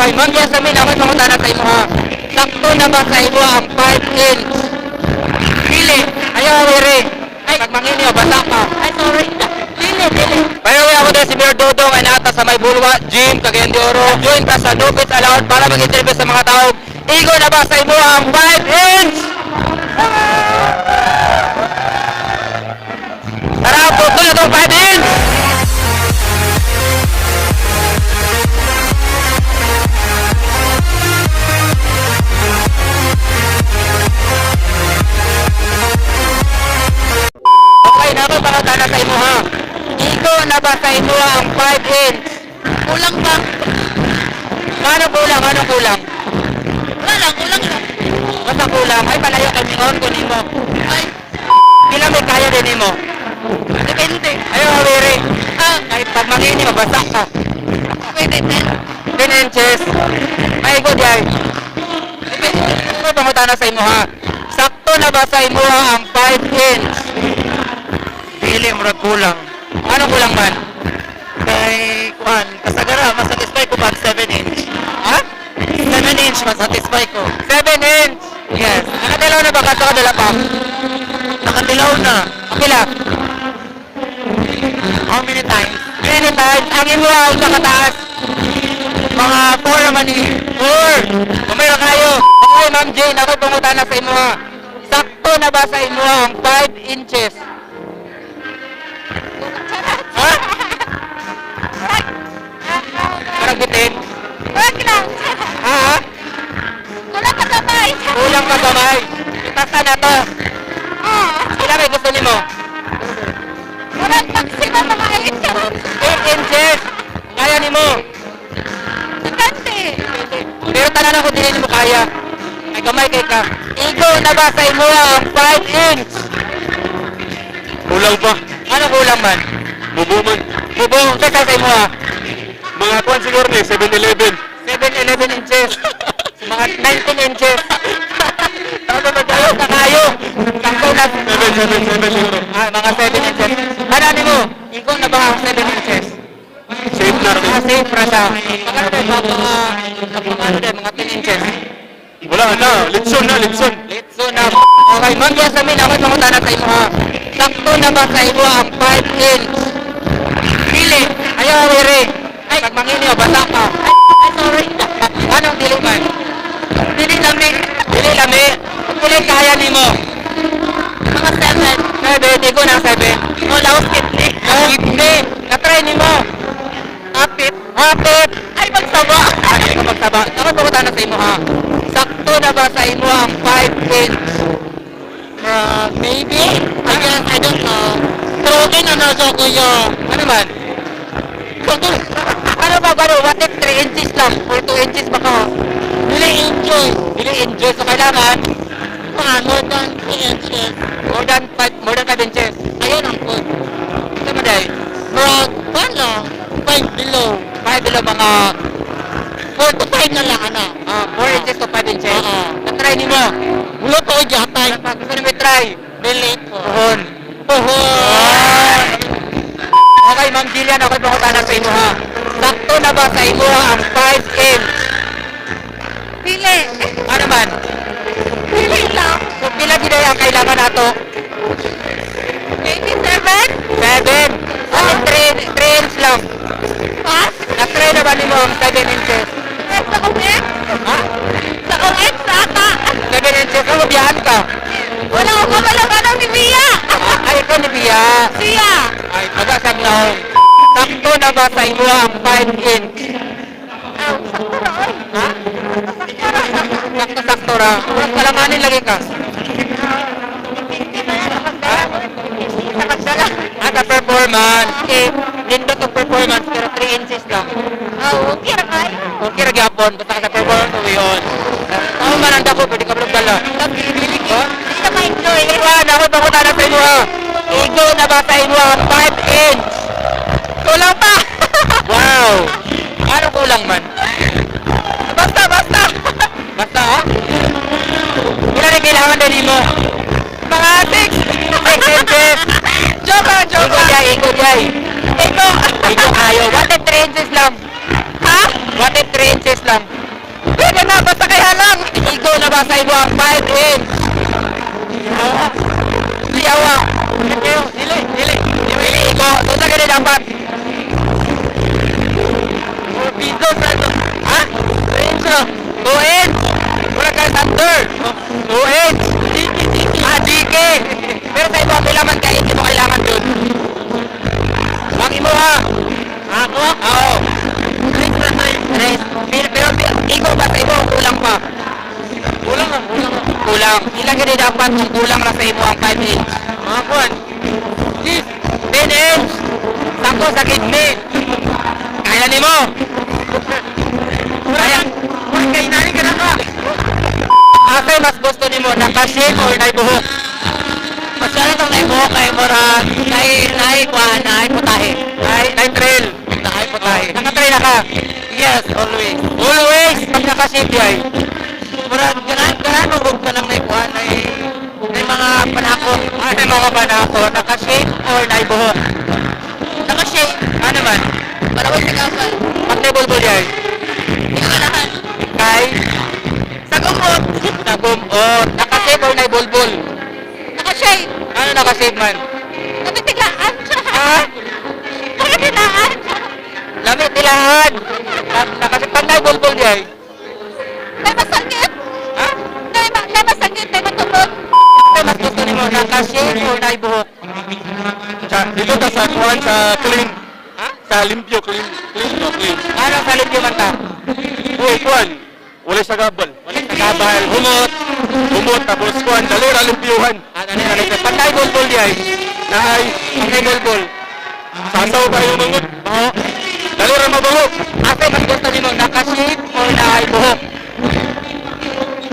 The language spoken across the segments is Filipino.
Okay, mangya sa min, ako pangutana sa imo ha. Sakto na ba sa imo ang 5 inch? Dili. Ayaw, wiri. Ay, pagmangin niyo, basa ka. Ay, sorry. Dili. Pero ako din si Mayor Dodong ay nata sa May Bulwa, Gym, Cagayan de Oro. Join ka sa Dupits Allowed para mag-interview sa mga tao. Igo na ba sa imo ang 5 inch? Tara, puto na itong 5 inch! Okay, nato pangutana sa imo ha. Igo na ba sa imo ang 5 inch? Kulang ba? Ano kulang? Ano kulang? Wala, kulang lang. Basta kulang. Ay, palayo kami ngayon kunin mo. Ay, Ilang may kaya din mo? depende. Ayaw, wiri. Kahit pag mangini, mabasa ka. Pwede 10 inches. Ay, good yan. Ito pangutana sa imo ha. Sakto na ba sa imo ang 5 inch? Dili mo kulang. Anong kulang man? Kay Juan, kasagara, masatisfy ko pag 7 inch. Ha? 7 inch, masatisfy ko. 7 inch. Yes. Nakadalaw na ba ka sa kadala pa? Nakadilaw na. Pila? How many times? Many times. Ang imo ang sa kataas. Mga 4 naman eh. 4. Kumira kayo. Okay, Ma'am Jane, ako pangutana sa imo ha. Sakto na ba sa imo ang 5 inches? Ha? Parang bitin. Wag lang. Ha? Kulang ka kamay. Kulang ka gamay. Itasa na to. Ilan may gusto nimo? Kulang maximum mga 8 inches. Kaya nimo. Depende. Pero tanan ako din mo kaya. Ay gamay kay ka. Igo na ba sa imo ang 5 inch? Kulang pa. Ano kulang man? Bubuman. Bubong, sa imo ha. Mga kuwan siguro ni 7-Eleven. 7-11 inches. Mga 19 inches. Ano ba tayo? Kakayo. Sakto na. 7 siguro. Mga 7 inches. Ano mo? Igo na ba ang 7 inches? Safe na rin. Safe na siya. Mga 10 inches. Wala na. Litson na, litson. Let's go na. Okay, mangya sa min, ako pangutana sa imo ha. Sakto na ba sa imo ang 5 inch? Dili. Ayaw, wiri. Ay, pag mangini, basa ka. Ay, sorry. Anong dili man? Dili lami. Dili lami. Dili kaya nimo. Mga 7. 7, igo na 7. O, laos kidney. Kidney. Na-try nimo. Apit. Hapit. Ay, magsaba. Ay, ito magsaba. Ako pangutana sa imo ha. Sakto na ba sa imo ang 5 inch? Maybe. I guess, I don't know. Pero okay na nasa ko yun. Ano man? Ano ba gano'n? What if 3 inches lang? Or 2 inches ba ka? Dili enjoy. Dili enjoy. So kailangan More than 3 inches. more than 5 inches. Ayun ang good. Ito mo day? But, paano? 5 below. 5 below mga 4 to 5 na lang, ano? 4 inches to 5 inches. Oo. Na-try ni mo. Ulo to, jatay. Pag gusto nyo try. Delete ko. Puhon. Okay, Ma'am Jillian, ako'y pangutana sa imo ha. Sakto na ba sa imo ang 5 inch? Pili. Ano man? Pili lang. So, pila gina ang kailangan nato? Maybe 7? 7. Ano 3 inch lang? Pass? Na-try na ba ni mo ang 7 inches? Sa kumit? Ha? Sa kumit? Sa ata? 7 inches? Ano, biyahan ka? Wala ko kamalanggan ng ni Mia. Ay, ito ni Bia. Siya. Ay, magasag na ako. Sakto na ba sa imo ang 5 inch? Ha? Sakto-sakto ra. Walang kalanganin lagi ka. Sa performance. Eh, nindot ang performance pero 3 inches lang. Okay ra kayo. Okay ra gyapon, basta ka sa performance mo yun. Ako man ang dako, pwede ka blog dala. Hindi ka ma-enjoy. Iwan, ako pangutana sa imo ha. Igo na ba sa imo ang 5 inch? Kulang pa. Wow! Ano kulang man? Basta. Basta ha? Ilan ang kailangan din mo? Mga 6. 6 inches! Joke. Ikot yay! Ito! Ito ayaw. What if 3 inches lang? Ha? What if 3 inches lang? ba sa imo ang 5 inch? Liyawa. Dili, dili. Dili ko. Tunsa gani dapat? Piso sa ito. Ha? 2 inch. 2 inch. Wala ka thunder. 2 inch. Ah, DK. Pero sa imo, kailangan ka, hindi mo kailangan yun. Wag mo ha. Ako? Oo. Tres. Pero ikaw ba sa imo, kulang pa? Kulang. Kulang. Ilang gani dapat kung kulang na sa imo ang 5 inch? Mga kuwan. 10 inch. Sako sa kidney. Kaya ni mo. Kaya. Kaya nani ka na ka. Ate, mas gusto ni mo naka-shape or naibuhok? Masyado itong naibuhok kay Mora. Nai putahe. Nai trail. Nai putahe. Naka-trail na ka? Yes, always. Always? Pag naka-shape yay? Mura, ganahan magog ka lang naikuhan na mga panakot. May mga panakot. Naka-shape or naibuhok? Naka-shape. Ano man? Marawag sa kapal. Pag naibulbul yay? Ikalahan. Kay? Sagumot. Sagumot. Naka-shape or naibulbul? Naka-shape. Ano naka-shape man? Lamitilaan siya. Ha? Lamitilaan siya. Lamitilaan. Naka-shape. Pag naibulbul yay? May masakit. Ha? May masakit. May matulog. Mas gusto ni mo naka-shape or naibuhok? Dito ka sa kuhan sa clean. Ha? Sa limpyo, clean. Clean. Ano sa limpyo man ta? Uy, kuhan. Wala sa gabal. Wala sa gabal. Humot, tapos kuhan. Dalira limpyuhan. Ano nila? Pag naibulbul yay? Nahay. Pag naibulbul. Sasaw kayo mangot. Baho. Dalira mabaho. Ate, mas gusto ni mo naka-shape or naibuhok?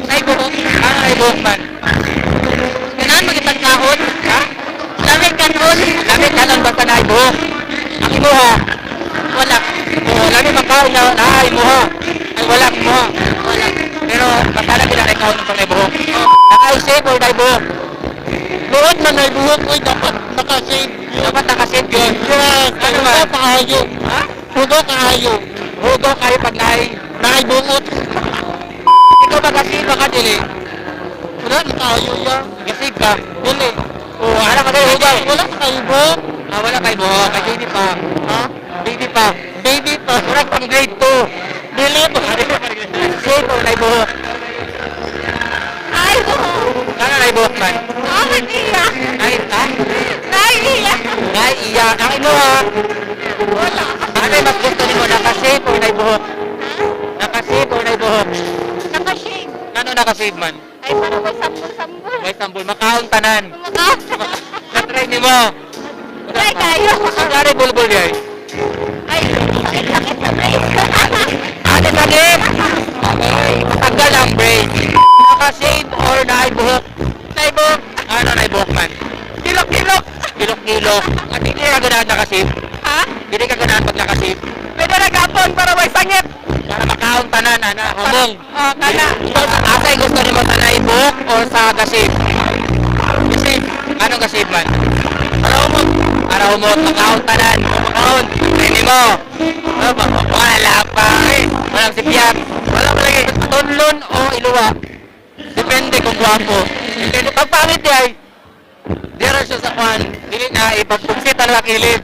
Naibuhok? Ano naibuhok man? Kailangan magitag kahon? Ha? Lamig kanon? Lamig kanon basta naibuhok? Ang imo ha? Wala. Oo, lamig makaon na naay mo ha? Ay wala mo ha? Wala. Pero basta lang bilang ikaw ng naibuhok. Naka-shape or naibuhok? Doon na naibuhok ko dapat naka-shape. Dapat naka-shape yun? Yes. Ano man? Hugo kaayo. Ha? Hugo kaayo. Hugo kayo pag naibuhok. Ikaw ba gasib ka dili? Wala na tayo yan. Gasib ka? Dili. Oo, ano ka dili hugaw? Wala kayo buhok. Ah, wala kayo buhok. Ay, baby pa. Ha? Baby pa. Baby pa. Wala pang grade 2. Dili ba? Shape o naibuhok? Ay, buhok. Ano naibuhok man? Ah, naiiyak. Ha? Naiiyak. Naiiyak. Ang ino ha? Wala. Ano mas gusto ni mo? Naka-shape o naibuhok? Naka-shape o naibuhok? Naka-shape. Ano naka-shape man? Ay, parang may sambul-sambul. May sambul. Makaon tanan. Makaon. Na-try ni mo. Try kayo. Ang gari bulbul yay. Ay, sakit sa brain. Ate sakit? Okay. Tagal ang brain. Naka-shape or naibuhok? Naibuhok. Ano naibuhok man? Kilok-kilok. Kilok-kilok. At hindi ka ganahan naka-shape? Ha? Hindi ka ganahan pag naka-shape? Pwede nag-apon para may sangit. Para makaon tanan, ana. Humong. Kana. Asay gusto ni mo sa naibuhok or sa gasip? Gasip. Anong gasip man? Para humong. Para humong. Makaon tanan. Makaon. Hindi mo. Wala pa. Walang sipyat. Wala pa lagi. Tunlon o iluwa? Depende kung guwapo. Depende. Pag pangit yay, dira siya sa kwan. Dili na ipagpugsit ang lakilid.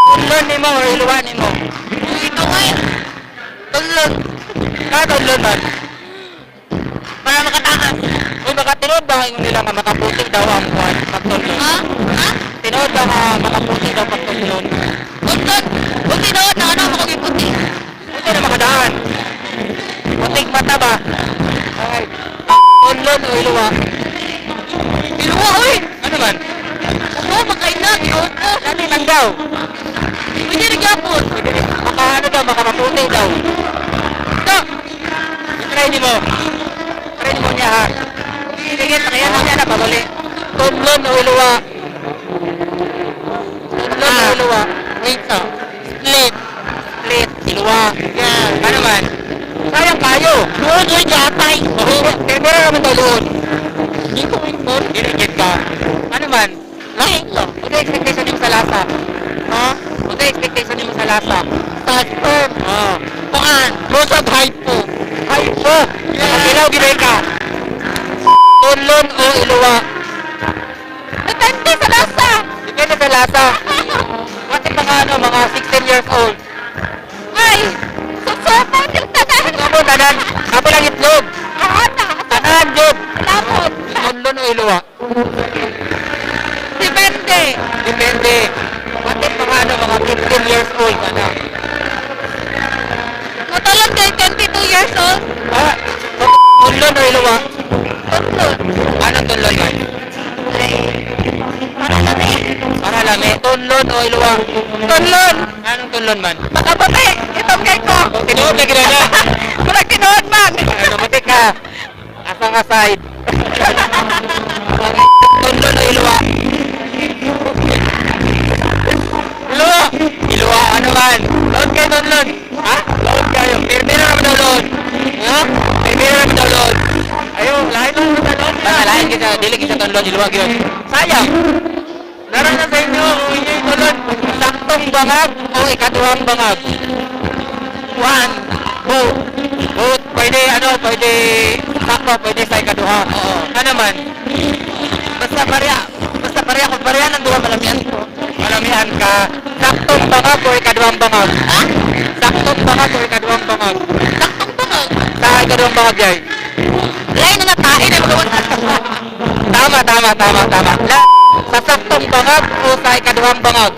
Tunlon ni mo o iluwa ni mo? Ikaw ay. Tunlon. Tunlon man. Para makatakas. Uy, baka tinood ba yung nila nga makaputing daw ang kwan pagtunlon? Ha? Ha? Tinood ba nga makaputing daw pagtunlon? Tunlon. Kung tinood na ano makagiputi? Hindi na makadaan. Puting mata ba? Okay. Tunlon o iluwa? Iluwa, uy! Ano man? Ano, makain na, tinood ko. Dati lang daw. Pwede rin yapon. Maka ano daw, makamaputi daw. Ito! I-try ni mo. Try ni mo niya ha. Sige, kaya na niya na pabali. Tunlon o iluwa? Tunlon o iluwa? Wait so. Split. Split. Iluwa. Yan. Ano man? Sayang kayo. Luhod o yatay. Pero naman daw luhod. Hindi ko ikot. Ginigit ka. Ano man? Lahing lang. Ano expectation mo sa lasa? Ha? Ano expectation mo sa lasa? Sa sperm. Oo. Paan? Most of hypo. Hypo? Pag ilaw, ginay ka. tunlon o iluwa? Depende sa lasa. Depende sa lasa. Bakit mga 16 years old? Ay, susupon yung tanan. Ano tanan? Ako lang itlog. Ana, Tanan, Jud. lapot. Tunlon o iluwa? Depende. Depende. Bakit mga 15 years old ka na? Matulog kay 22 years old. Ah, tunlon o iluwa? Tunlon. Anong tunlon man? Para lami. Para lami. Tunlon o iluwa? Tunlon. Anong tunlon man? Makabuti. Itong kay ko. Tinuod na gina na. Mula tinuod man. Ano, matik ka. Asang aside. Tunlon o iluwa? Iluwa! Iluwa, ano man? Load kayo tunlon. Ha? Load kayo. Pirmira naman daw load. Ha? Pirmira naman daw load. Ayaw, lahat lang naman load. Basta lahat kita, dili kita tunlon, iluwa yun. Sayang. Naroon na sa inyo, inyo yung tunlon. Saktong bangag o ikaduhang bangag? One. Both. Both. Pwede, pwede sakto, pwede sa ikaduha. Oo. Ano naman? Basta pareha ko, pareha ng duha malamihan ko. Malamihan ka. Saktong bangag o ikaduhang bangag? Ha? Saktong bangag o ikaduhang bangag? Saktong bangag. Sa ikaduhang bangag, Jay? Lain na natain na mga Tama. Sa saktong bangag o sa ikaduhang bangag?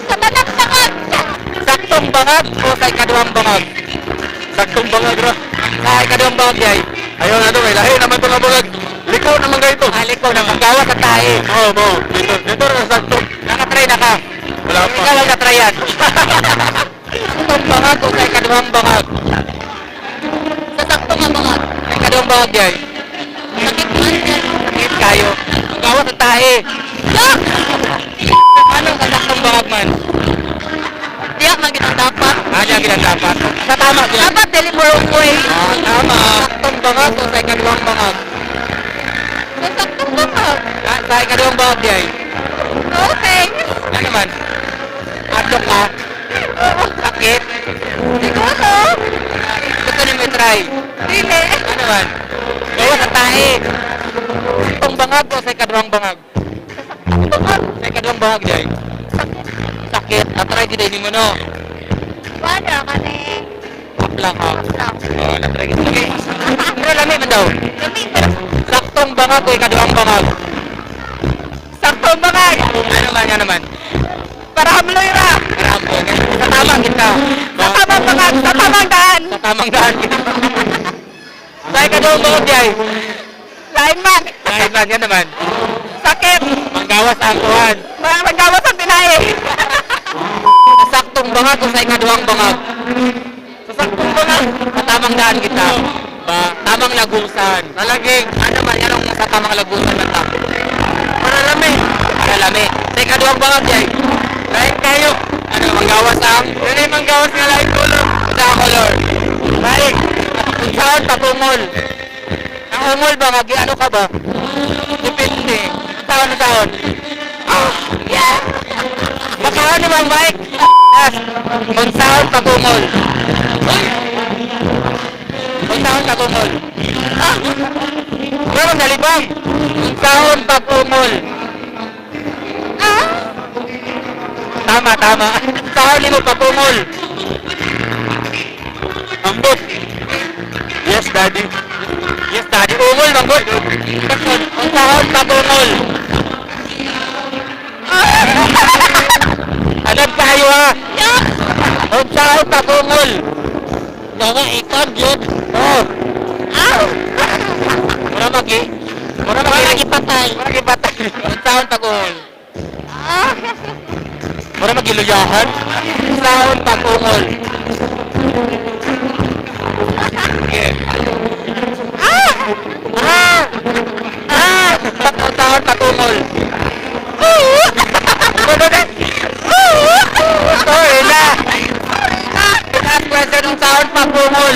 Sa tanang bangag. Saktong bangag o sa ikaduhang bangag? Saktong bangag ra. Sa ikaduhang bangag, Jay? Ayaw na to, may lahi naman ito nga bangag. Liko naman kayo ito. Ikaw na, magawa sa tae. Oo. Dito na sakto. Nakatry na ka. Wala pa. Ikaw lang natry yan. Saktong bangag o sa ikaduhang bangag? Sa saktong bangag. Sa ikaduhang bangag, Jay? Sakit man yan. Sakit kayo. Magawa sa tae. Yak! Anong sa saktong bangag man? Diyak man kitang dapat. Ano ang ginagawa? Sa tama, Jay? Dapat deliberate way. Tama. Saktong bangag o sa ikaduhang bangag? Sa saktong bangag. Sa ikaduhang bangag, Jay? No thanks. Ano naman? Adlok ka? Sakit? Siguro. Gusto niyo may try? Dili. Ano man? Gawa sa tae. Saktong bangag o sa ikaduhang bangag? Bangag. Sa ikaduhang bangag, Jay? Sakit. Natry din mo, no? Wala ka na eh. Lang ha. Lang. Oo, natry din. Okay. Pero lami man daw. Lami, pero Saktong bangag o ikaduhang bangag? saktong bangag. Ano naman? Para hamloy ra. Marami. Sa tama kita. Sa tamang bangag. Sa tamang daan. Sa tamang daan kita. Sa ikaduhang bangag, Jay? Lain man. Kahit man, yan naman. Sakit. Manggawas ang kuhan. Mga magawas ang tinahe. Sa saktong bangag o sa ikaduhang bangag? Sa saktong bangag. Sa tamang daan kita. Ba? Tamang lagusan. Nalaging. Ano man, yanong sa tamang lagusan na ta? Para lami. Para lami. Sa ikaduhang bangag, Jay? Lain kayo. Ano, manggawas ang? Yan ay manggawas nga lain color. Sa color. Balik. Kung saan, patungol. Ang ungol ba, ano ka ba? Depende. Saan? Yeah. Baka ano bang Mike? Yes. Kung saan patungol? Kung saan patungol? Pero nalibang. Kung saan patungol? Tama. Saan mo patungol? Ambot. Yes, daddy. Yes, daddy. Ungol, manggol. Kung saan patungol? Alam kayo ha? Kung saan patungol? Mga ikon yun. Oo. Mura magipatay. Kung saan patungol? Mura magiluyahan. Kung saan patungol? Kung saan patungol? Sorry na. Last question, kung saan patungol?